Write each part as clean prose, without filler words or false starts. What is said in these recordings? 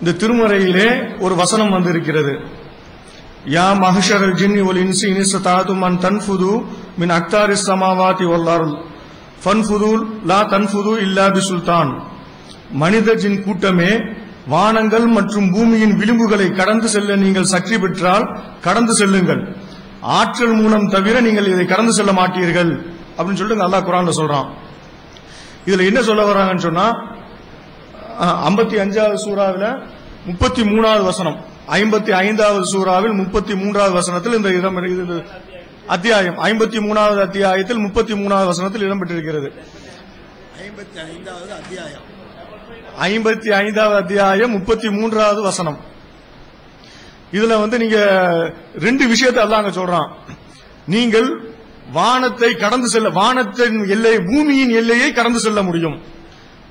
இந்த திருமறையிலே ஒரு வசனம் வந்திருக்கிறது. யா மஹ்ஷரல் ஜின்னி வல் இன்சி இன் இஸ்ததாதும் அன் தன்ஃபுது மின் அக்தாரிஸ் ஸமாவாதி வல் அர்ல் ஃபன்ஃபுது லா தன்ஃபுது இல்லா பிசுல்தான். மனித ஜின் கூட்டமே, வானங்கள் மற்றும் பூமியின் விளிம்புகளை கடந்து செல்ல நீங்கள் சக்தி பெற்றால் கடந்து செல்லுங்கள், ஆற்றல் மூலம் தவிர நீங்கள் இதை கடந்து செல்ல மாட்டீர்கள் அப்படின்னு சொல்லிட்டு அல்லாஹ் குர்ஆன்ல சொல்றான். இதுல என்ன சொல்ல வர்றாங்கன்னு சொன்னா 55வது சூறாவில 33வது வசனம், 55வது சூறாவில் 33வது வசனத்தில் இந்த அத்தியாயம் 53வது அத்தியாயத்தில் 33வது வசனத்தில் இடம்பெற்றிருக்கிறது. 55வது அத்தியாயம் 33வது வசனம். இதுல நீங்க ரெண்டு விஷயத்தை அல்லாஹ் சொல்றான். நீங்கள் வானத்தை கடந்து செல்ல, வானத்தின் எல்லை, பூமியின் எல்லையை கடந்து செல்ல முடியும்,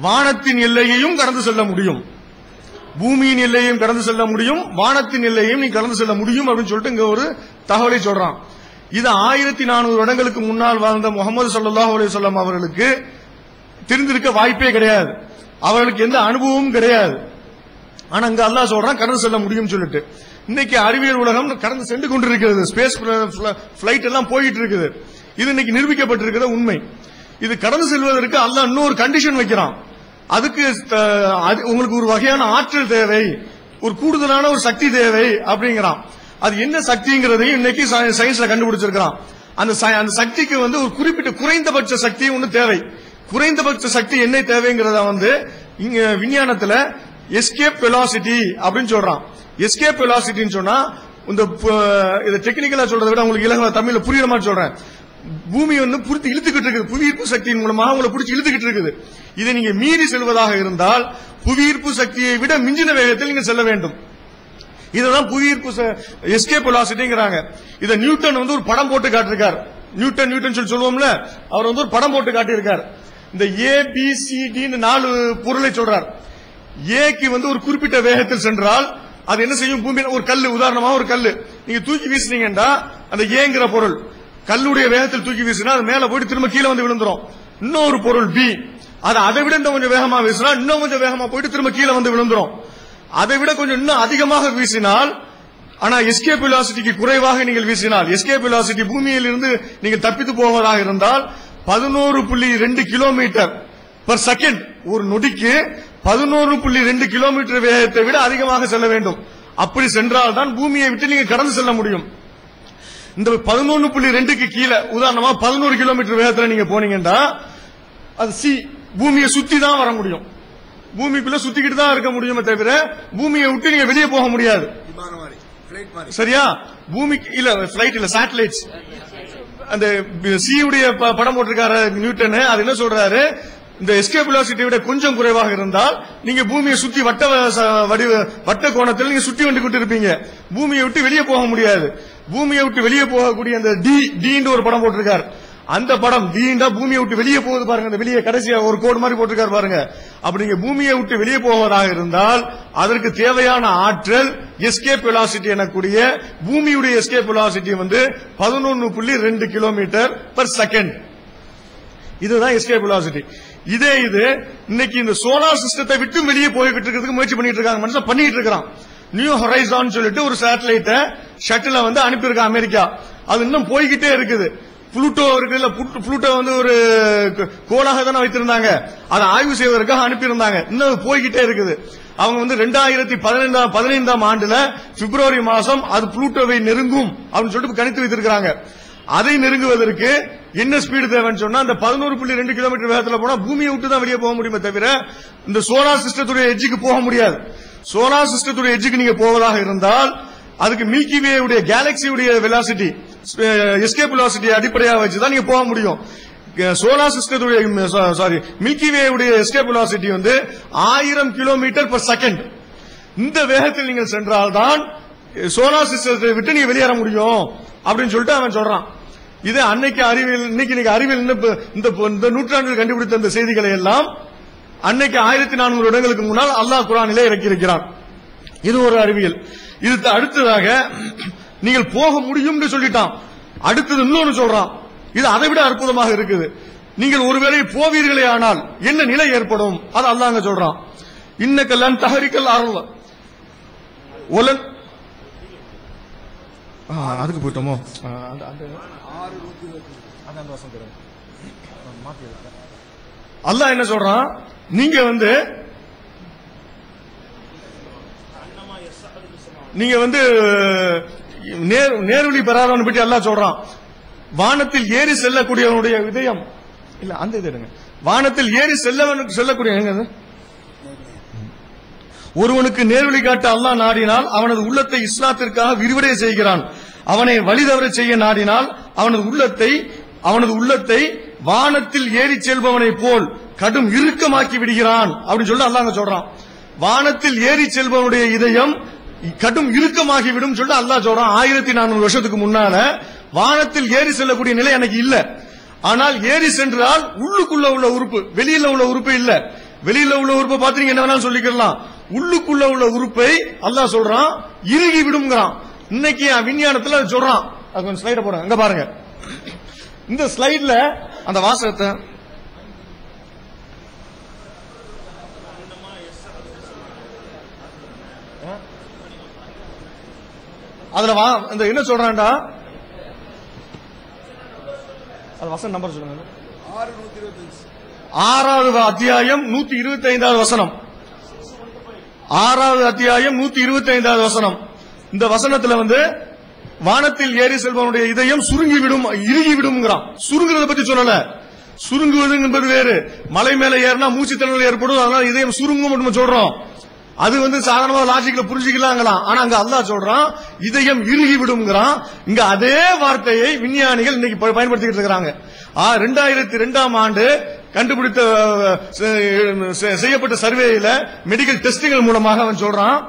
வானத்தின் எல்லையையும் கடந்து செல்ல முடியும், பூமியின் எல்லையையும் கடந்து செல்ல முடியும், வானத்தின் எல்லையையும் நீ கடந்து செல்ல முடியும் அப்படின்னு சொல்லிட்டு இங்க ஒரு தகவலை சொல்றான். இது 1400 வருடங்களுக்கு முன்னால் வாழ்ந்த முகமது ஸல்லல்லாஹு அலைஹி வஸல்லம் அவர்களுக்கு தெரிந்திருக்க வாய்ப்பே கிடையாது, அவர்களுக்கு எந்த அனுபவமும் கிடையாது. ஆனா இங்க அல்லாஹ் சொல்றான் கடந்து செல்ல முடியும் சொல்லிட்டு. இன்னைக்கு அறிவியல் உலகம் கடந்து சென்று கொண்டிருக்கிறது, ஸ்பேஸ் பிளைட் எல்லாம் போயிட்டு இருக்குது. இது இன்னைக்கு நிரூபிக்கப்பட்டிருக்கிற உண்மை. இது கடந்து செல்வதற்கு அல்லாஹ் இன்னொரு கண்டிஷன் வைக்கிறான். அதுக்கு உங்களுக்கு ஒரு வகையான ஆற்றல் தேவை, ஒரு கூடுதலான ஒரு சக்தி தேவை அப்படிங்கிறான். அது என்ன சக்திங்கிறதையும் இன்னைக்கு சயின்ஸ்ல கண்டுபிடிச்சிருக்கான். அந்த சக்திக்கு ஒரு குறிப்பிட்ட குறைந்தபட்ச சக்தி ஒன்று தேவை. குறைந்தபட்ச சக்தி என்ன தேவைங்கிறத இங்க விஞ்ஞானத்துல எஸ்கேப் வெலாசிட்டி அப்படின்னு சொல்றான். எஸ்கேப் வெலாசிட்டின்னு சொன்னா, இந்த டெக்னிக்கலா சொல்றதை விட உங்களுக்கு இலகுவா தமிழ்ல புரியுற மாதிரி சொல்றேன். பூமி புடித்து இழுத்துக்கிட்டு இருக்குது, புவியீர்ப்பு சக்தியின் மூலமாக உங்களை பிடிச்சி இழுத்துக்கிட்டு இருக்குது. இதை நீங்க மீறி செல்வதாக இருந்தால் புவியீர்ப்பு சக்தியை விட மிஞ்சின வேகத்தில் நீங்க செல்ல வேண்டும். இதுதான் புவியீர்ப்பு எஸ்கேப் வெலாசிட்டிங்கிறாங்க. இதை நியூட்டன் ஒரு படம் போட்டு காட்டிருக்கார். நியூட்டன் சொல்லி சொல்லுவோம்ல, அவர் ஒரு படம் போட்டு காட்டியிருக்கார். இந்த ABCD 4 பொருளை சொல்றார். ஏக்கு ஒரு குறிப்பிட்ட வேகத்தில் சென்றால் அது என்ன செய்யும்? பூமியில் ஒரு கல்லு, உதாரணமா ஒரு கல்லு நீங்க தூக்கி வீசினீங்கன்னா அந்த ஏங்கிற பொருள் கல்லுடைய வேகத்தில் தூக்கி வீசினா அது மேல போயிட்டு திரும்ப கீழே விழுந்துரும். இன்னொரு பொருள் B, அதை விட கொஞ்சம் வேகமா வீசினா இன்னும் கொஞ்சம் வேகமா போயிட்டு திரும்ப கீழே விழுந்துரும். அதை விட கொஞ்சம் இன்னும் அதிகமாக வீசினால், ஆனா எஸ்கேப் வெலாசிட்டிக்கு குறைவாக நீங்கள் வீசினால், எஸ்கேப் வெலாசிட்டி பூமியில் இருந்து நீங்கள் தப்பித்து போவதாக இருந்தால் 11.2 கிலோமீட்டர் பர் செகண்ட், ஒரு நொடிக்கு 11.2 கிலோமீட்டர் வேகத்தை விட அதிகமாக செல்ல வேண்டும். அப்படி சென்றால் தான் பூமியை விட்டு நீங்க கடந்து செல்ல முடியும். இந்த 11.2க்கு கீழே உதாரணமா 11 கிலோமீட்டர் வேகத்தில் நீங்க போனீங்கன்னா அது பூமியை சுத்தி தான் வர முடியும். பூமிக்குள்ள சுத்திக்கிட்டு தான் இருக்க முடியுமே தவிர பூமியை விட்டு நீங்க வெளியே போக முடியாது. சரியா? பூமிக்கு இல்ல, பிளைட் இல்ல, சேட்டலைட்ஸ். அந்த உடைய படம் போட்டிருக்காரு நியூட்டன். அது என்ன சொல்றாரு? இந்த எஸ்கேப் வெலாசிட்டி விட கொஞ்சம் குறைவாக இருந்தால் நீங்க பூமியை சுத்தி வட்ட கோணத்தில் நீங்க சுத்தி வந்துகிட்டு இருப்பீங்க, பூமியை விட்டு வெளியே போக முடியாது. பூமியை விட்டு வெளியே போகக்கூடிய அந்த டி ஒரு படம் போட்டிருக்காரு. அந்த படம் டீண்டா பூமியை விட்டு வெளியே போகுது பாருங்க, அந்த வெளியே கடைசியா ஒரு கோடு மாதிரி போட்டிருக்காரு பாருங்க. அப்படி நீங்க பூமியை விட்டு வெளியே போவதாக இருந்தால் அதற்கு தேவையான ஆற்றல் எஸ்கேப் வெலாசிட்டி எனக்கூடிய பூமியுடைய escape velocity 11.2 kilometre per second. இதுதான் எஸ்கேப் வெலாசிட்டி. இது இன்னைக்கு இந்த சோலார் சிஸ்டத்தை விட்டு வெளியே போய்கிட்டு இருக்கிறதுக்கு முயற்சி பண்ணிட்டு இருக்காங்க, மனுஷன் பண்ணிட்டு இருக்கான். நியூ ஹொரைசான் சொல்லிட்டு ஒரு சேட்டலைட்டை ஷட்டில அனுப்பியிருக்கான் அமெரிக்கா. அது இன்னும் போய்கிட்டே இருக்குது. புளூட்டோ இருக்குல்ல, புளூட்டோ ஒரு கோளாக தானே வைத்திருந்தாங்க, அதை ஆய்வு செய்வதற்காக அனுப்பியிருந்தாங்க. இன்னும் போய்கிட்டே இருக்குது. அவங்க 2015 ஆண்டுல பிப்ரவரி மாசம் அது புளூட்டோவை நெருங்கும் அப்படின்னு சொல்லிட்டு கணித்து வைத்திருக்கிறாங்க. அதை நெருங்குவதற்கு என்ன ஸ்பீடு தேவைன்னு சொன்னா, அந்த 11.2 கிலோமீட்டர் வேகத்தில் போனா பூமியை விட்டு தான் வெளியே போக முடியுமே தவிர இந்த சோலார் சிஸ்டத்துடைய எட்ஜுக்கு போக முடியாது. சோலார் சிஸ்டத்துடைய எட்ஜுக்கு நீங்க போவதாக இருந்தால் அதுக்கு மில்கி வே உடைய கேலக்சியுடைய வெலாசிட்டி, எஸ்கேப் வெலாசிட்டி அடிப்படையாக வச்சுதான் நீங்க போக முடியும். சோலார் சிஸ்டத்துடைய மில்கி வே உடைய escape velocity 1000 kilometre per second. இந்த வேகத்தில் நீங்கள் சென்றால்தான் சோலார் சிஸ்டத்தை விட்டு நீங்க வெளியேற முடியும் அப்படின்னு சொல்லிட்டு அவன் சொல்றான். இது அன்னைக்கு அறிவியல், இன்னைக்கு அறிவியல் இந்த நூற்றாண்டில் கண்டுபிடித்த இந்த செய்திகளை எல்லாம் அன்னைக்கு 1400 வருடங்களுக்கு முன்னால் அல்லாஹ் குர்ஆனிலே இறக்கியிருக்கிறான். இது ஒரு அறிவியல். இது அடுத்ததாக நீங்கள் போக முடியும் சொல்லிட்டான். அடுத்தது இன்னொன்னு சொல்றான், இது அதை விட அற்புதமாக இருக்குது. நீங்கள் ஒருவேளை போவீர்களே ஆனால் என்ன நிலை ஏற்படும், அது அல்லாஹ் சொல்றான். இன்னக லன் தஹரிக்கல் அர்ல், அதுக்கு போயிட்டோமோ? அல்லாஹ் என்ன சொல்றான், நீங்க நேர்வழி பெறாதவன் பற்றி அல்லாஹ் சொல்றான். வானத்தில் ஏறி செல்லக்கூடியவனுடைய இதயம் இல்ல, அந்த இது எடுங்க. வானத்தில் ஏறி செல்லக்கூடிய ஒருவனுக்கு நேர்வழி காட்ட அல்லாஹ் நாடினால் அவனது உள்ளத்தை இஸ்லாத்திற்காக விரிவடைய செய்கிறான். அவனை வழிதவற செய்ய நாடினால் அவனது உள்ளத்தை வானத்தில் ஏறி செல்பவனை போல் கடும் இறுக்கமாக்கி விடுகிறான் அப்படின்னு சொல்லி அல்லாஹ் சொல்றான். வானத்தில் ஏறி செல்பவனுடைய இதயம் கடும் இறுக்கமாகி விடும் சொல்லி அல்லாஹ் சொல்றான். 1400 வருஷத்துக்கு முன்னால வானத்தில் ஏறி செல்லக்கூடிய நிலை எனக்கு இல்ல. ஆனால் ஏறி சென்றால் உள்ளுக்குள்ள உள்ள உறுப்பு, வெளியில உள்ள உறுப்பு இல்ல. வெளியில உள்ள உறுப்பை பார்த்து நீங்க என்ன வேணாலும் சொல்லிக்கலாம். உள்ளுக்குள்ள உள்ள உறுப்பை அல்லாஹ் சொல்றான் இறுகி விடுங்கிறான். இன்னைக்கு விஞ்ஞானத்துல சொல்றான். அது கொஞ்சம் ஸ்லைட போறேன், அங்க பாருங்க. இந்த ஸ்லைட்ல அந்த வாசகத்தை அதுல என்ன சொல்றான்டா, அது வசனம் நம்பர் சொல்லுங்க. 6வது அத்தியாயம் 125வது வசனம். 6வது அத்தியாயம் 125வது வசனம். இந்த வசனத்துல வானத்தில் ஏறி செல்பவனுடைய இதயம் சுருங்கிவிடும், இறுகிவிடும். சுருங்குறத பத்தி சொல்லல. சுருங்குவது என்பது வேறு. மலை மேல ஏறினா மூச்சு திணறல் ஏற்படும், அதனால இதயம் சுருங்கும் சொல்றோம். அது சாதாரணமா லாஜிக்ல புரிஞ்சுக்கலாங்களாம். ஆனா அங்க அல்லாஹ் சொல்றான் இதயம் இறுகி விடும்ங்கிறான். இங்க அதே வார்த்தையை விஞ்ஞானிகள் இன்னைக்கு பயன்படுத்திட்டு இருக்காங்க. 2002ஆம் ஆண்டு கண்டுபிடித்த செய்யப்பட்ட சர்வேயில மெடிக்கல் டெஸ்டிங் மூலமாக அவன் சொல்றான்,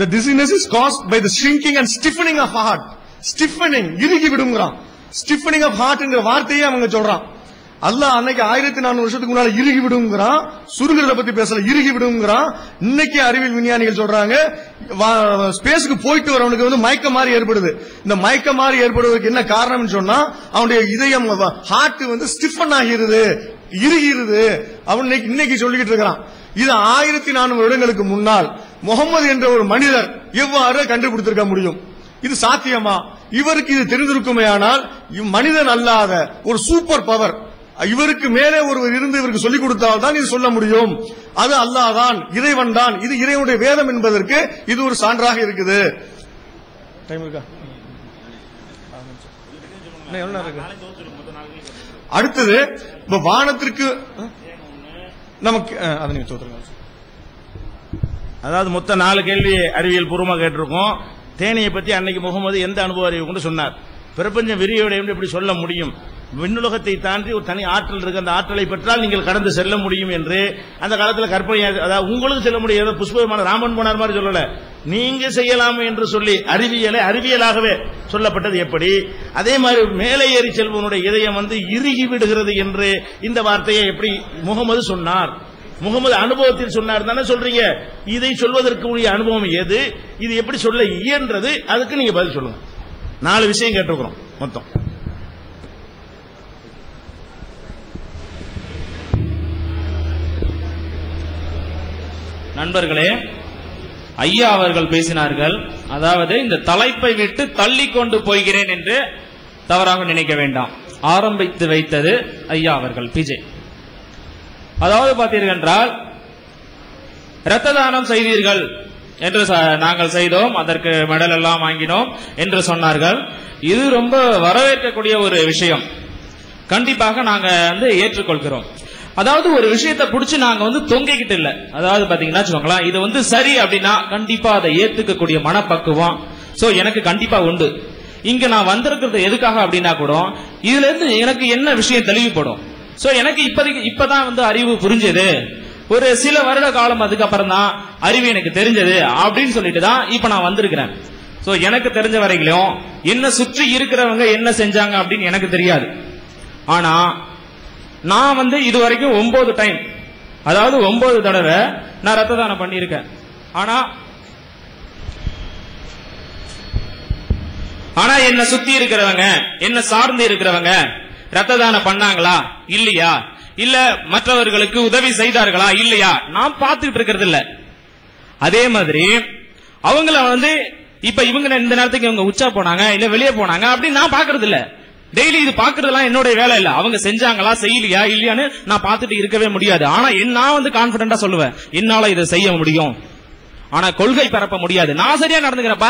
the dizziness is caused by the shrinking and stiffening of heart. Stiffening, இறுகி விடும்ங்கறான். stiffening of heart என்ற வார்த்தையை அவங்க சொல்றான். அல்லாஹ் அன்னைக்கு 1400 வருஷத்துக்கு முன்னால இறுகி விடும்ங்கறான். சுருங்குறத பத்தி பேசல, இறுகி விடும்ங்கறான். இன்னைக்கு அறிவியல் விஞ்ஞானிகள் சொல்றாங்க ஸ்பேஸ்க்கு போயிட்டு வரவனுக்கு மயக்க மாதிரி ஏற்படுது. இந்த மயக்க மாதிரி ஏற்படுவதற்கு என்ன காரணம்னு சொன்னா அவனுடைய இதயம் ஹார்ட் ஸ்டிஃபன் ஆகிறது, இறுகிறது. அவன் இன்னைக்கு சொல்லிக்கிட்டு இருக்கிறான். இது 1400 வருடங்களுக்கு முன்னால் முகமது என்ற ஒரு மனிதர் எவ்வாறு கண்டுபிடித்திருக்க முடியும்? இது சாத்தியமா? இவருக்கு இது தெரிந்திருக்குமே. ஆனால் மனிதன் அல்லாத ஒரு சூப்பர் பவர் இவருக்கு மேலே ஒருவர் இருந்து இவருக்கு சொல்லிக் கொடுத்தால் தான் இது சொல்ல முடியும். அது அல்லாஹ் தான், இறைவன் தான். இது இறைவனுடைய வேதம் என்பதற்கு இது ஒரு சான்றாக இருக்குது. டைம் இருக்கா? அடுத்தது இப்ப வானத்திற்கு நமக்கு அதை நீங்க சொல்லுங்க. அதாவது மொத்த 4 கேள்வி அறிவியல் பூர்வமாக கேட்டிருக்கோம். தேனியை பற்றி அன்னைக்கு முகமது எந்த அனுபவ அறிவு கொண்டு சொன்னார்? பிரபஞ்சம் விரிவடையும் எப்படி சொல்ல முடியும்? விண்ணுலகத்தை தாண்டி ஒரு தனி ஆற்றல் இருக்கு, அந்த ஆற்றலை பெற்றால் நீங்கள் கடந்து செல்ல முடியும் என்று அந்த காலத்தில் கற்பனை. அதாவது உங்களுக்கு செல்ல முடியும், புஷ்பமான ராமன் போனார் மாதிரி சொல்லல, நீங்க செய்யலாமே என்று சொல்லி அறிவியலாகவே சொல்லப்பட்டது எப்படி? அதே மாதிரி மேலே ஏறி செல்வனுடைய இதயம் இறுகி விடுகிறது என்று இந்த வார்த்தையை எப்படி முகமது சொன்னார்? முகமது அனுபவத்தில் சொன்னார் தானே சொல்றீங்க. இதை சொல்வதற்கு உரிய அனுபவம் எது? இது எப்படி சொல்ல இயன்றது? அதுக்கு நீங்க பதில் சொல்லுங்க. 4 விஷயம் கேட்டிருக்கிறோம் மொத்தம். நண்பர்களே, ஐயா அவர்கள் பேசினார்கள். அதாவது இந்த தலைப்பை விட்டு தள்ளி கொண்டு போகிறேன் என்று தவறாக நினைக்க வேண்டாம். ஆரம்பித்து வைத்தது ஐயா அவர்கள் பிஜே. அதாவது பார்த்தீர்கள் என்றால் இரத்த தானம் செய்தீர்கள் என்று நாங்கள் செய்தோம், அதற்கு மெடல் எல்லாம் வாங்கினோம் என்று சொன்னார்கள். இது ரொம்ப வரவேற்கக்கூடிய ஒரு விஷயம். கண்டிப்பாக நாங்க ஏற்றுக்கொள்கிறோம். அதாவது ஒரு விஷயத்தை பிடிச்சி நாங்க தொங்கிக்கிட்டு இல்ல. அதாவது பாத்தீங்கன்னா வச்சுக்கோங்களேன், இது சரி அப்படின்னா கண்டிப்பா அதை ஏத்துக்கக்கூடிய மனப்பக்குவம் எனக்கு கண்டிப்பா உண்டு. இங்க நான் வந்திருக்கிறது எதுக்காக அப்படின்னா கூட இதுல இருந்து எனக்கு என்ன விஷயம் தெளிவுபடும். எனக்கு இப்பதான் அறிவு புரிஞ்சது. ஒரு சில வருட காலம் அதுக்கப்புறம் தான் அறிவு எனக்கு தெரிஞ்சது அப்படின்னு சொல்லிட்டு தான் இப்ப நான் வந்திருக்கிறேன். எனக்கு தெரிஞ்ச வரையிலும் என்ன சுற்றி இருக்கிறவங்க என்ன செஞ்சாங்க அப்படின்னு எனக்கு தெரியாது. ஆனா நான் இதுவரைக்கும் 9 டைம், அதாவது 9 தடவை நான் ரத்த தானம் பண்ணியிருக்கேன். ஆனா ஆனா என்ன சுத்தி இருக்கிறவங்க, என்ன சார்ந்து இருக்கிறவங்க ரத்த தானம் பண்ணாங்களா இல்லையா, இல்ல மற்றவர்களுக்கு உதவி செய்தார்களா இல்லையா, நான் பார்த்துட்டு இருக்கிறது இல்ல. அதே மாதிரி அவங்கள இப்ப இவங்க இந்த நேரத்துக்கு இவங்க உச்சா போனாங்க இல்ல வெளியே போனாங்க அப்படின்னு நான் பாக்குறது இல்ல. டெய்லி இது பாக்குறதுலாம் என்னோட வேலை இல்ல. அவங்க செஞ்சாங்களா செய்யலையா இல்லையான்னு நான் பார்த்துட்டு இருக்கவே முடியாது. ஆனா நான் கான்பிடண்டா சொல்லுவேன், என்னால இதை செய்ய முடியும். ஆனா கொள்கை பரப்ப முடியாது. நான் சரியா நடந்துக்கிறப்ப